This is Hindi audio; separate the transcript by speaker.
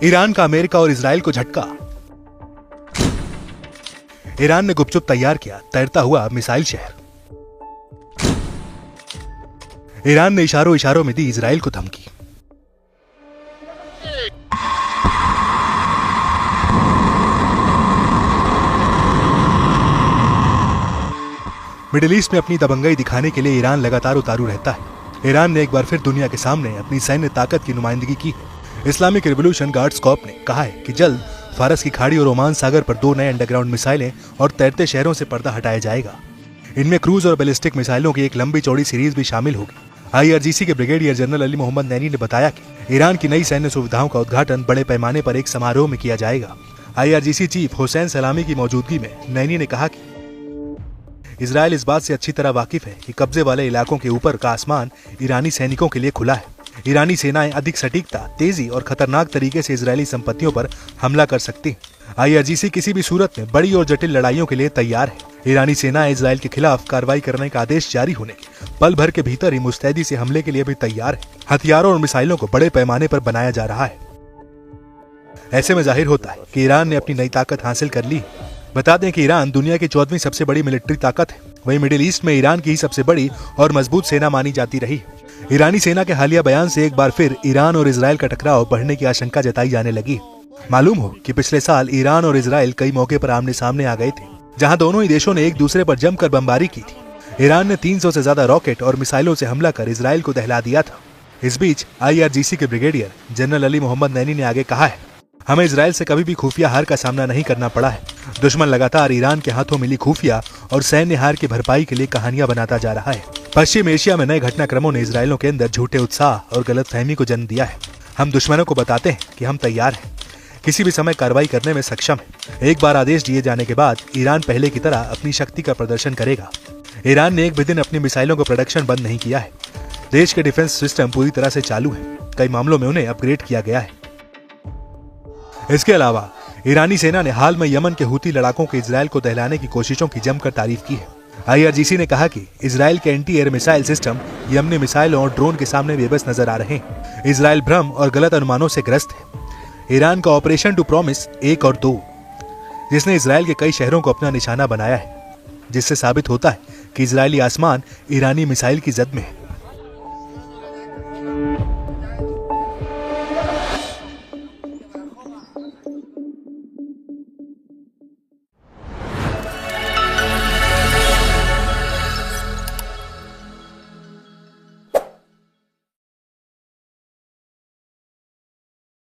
Speaker 1: ईरान का अमेरिका और इजराइल को झटका। ईरान ने गुपचुप तैयार किया तैरता हुआ मिसाइल शहर। ईरान ने इशारों इशारों में दी इजराइल को धमकी। मिडिल ईस्ट में अपनी दबंगई दिखाने के लिए ईरान लगातार उतारू रहता है। ईरान ने एक बार फिर दुनिया के सामने अपनी सैन्य ताकत की नुमाइंदगी की। इस्लामिक रिवॉल्यूशन गार्ड्स कॉर्प ने कहा है कि जल्द फारस की खाड़ी और ओमान सागर पर 2 नए अंडरग्राउंड मिसाइलें और तैरते शहरों से पर्दा हटाया जाएगा। इनमें क्रूज और बैलिस्टिक मिसाइलों की एक लंबी चौड़ी सीरीज भी शामिल होगी। IRGC के ब्रिगेडियर जनरल अली मोहम्मद नैनी ने बताया कि ईरान की नई सैन्य सुविधाओं का उद्घाटन बड़े पैमाने पर एक समारोह में किया जाएगा। IRGC चीफ हुसैन सलामी की मौजूदगी में नैनी ने कहा कि इजराइल इस बात से अच्छी तरह वाकिफ है कि कब्जे वाले इलाकों के ऊपर का आसमान ईरानी सैनिकों के लिए खुला है। ईरानी सेनाएं अधिक सटीकता, तेजी और खतरनाक तरीके से इजरायली संपत्तियों पर हमला कर सकती हैं। IRGC किसी भी सूरत में बड़ी और जटिल लड़ाइयों के लिए तैयार है। ईरानी सेनाएं इजराइल के खिलाफ कार्रवाई करने का आदेश जारी होने के पल भर के भीतर ही मुस्तैदी से हमले के लिए भी तैयार है। हथियारों और मिसाइलों को बड़े पैमाने पर बनाया जा रहा है। ऐसे में जाहिर होता है कि ईरान ने अपनी नई ताकत हासिल कर ली। बता दें कि ईरान दुनिया की 14वीं सबसे बड़ी मिलिट्री ताकत है। वहीं मिडिल ईस्ट में ईरान की ही सबसे बड़ी और मजबूत सेना मानी जाती रही। ईरानी सेना के हालिया बयान से एक बार फिर ईरान और इजराइल का टकराव बढ़ने की आशंका जताई जाने लगी। मालूम हो कि पिछले साल ईरान और इजराइल कई मौके पर आमने सामने आ गए थे, जहां दोनों ही देशों ने एक दूसरे पर जमकर बमबारी की थी। ईरान ने 300 से ज्यादा रॉकेट और मिसाइलों से हमला कर इजराइल को दहला दिया था। इस बीच IRGC के ब्रिगेडियर जनरल अली मोहम्मद नैनी ने आगे कहा है, हमें इजराइल से कभी भी खुफिया हार का सामना नहीं करना पड़ा है। दुश्मन लगातार ईरान के हाथों मिली खुफिया और सैन्य हार की भरपाई के लिए कहानियां बनाता जा रहा है। पश्चिम एशिया में नए घटनाक्रमों ने इजराइलियों के अंदर झूठे उत्साह और गलतफहमी को जन्म दिया है। हम दुश्मनों को बताते हैं कि हम तैयार हैं, किसी भी समय कार्रवाई करने में सक्षम है। एक बार आदेश दिए जाने के बाद ईरान पहले की तरह अपनी शक्ति का प्रदर्शन करेगा। ईरान ने एक भी दिन अपनी मिसाइलों का प्रोडक्शन बंद नहीं किया है। देश के डिफेंस सिस्टम पूरी तरह से चालू है। कई मामलों में उन्हें अपग्रेड किया गया है। इसके अलावा ईरानी सेना ने हाल में यमन के हूती लड़ाकों के इजराइल को दहलाने की कोशिशों की जमकर तारीफ की है। IRGC ने कहा कि इजराइल के एंटी एयर मिसाइल सिस्टम यमनी मिसाइलों और ड्रोन के सामने बेबस नजर आ रहे हैं। इजराइल भ्रम और गलत अनुमानों से ग्रस्त है। ईरान का ऑपरेशन टू प्रॉमिस 1 और 2, जिसने इजराइल के कई शहरों को अपना निशाना बनाया है, जिससे साबित होता है कि इजरायली आसमान ईरानी मिसाइल की जद में है।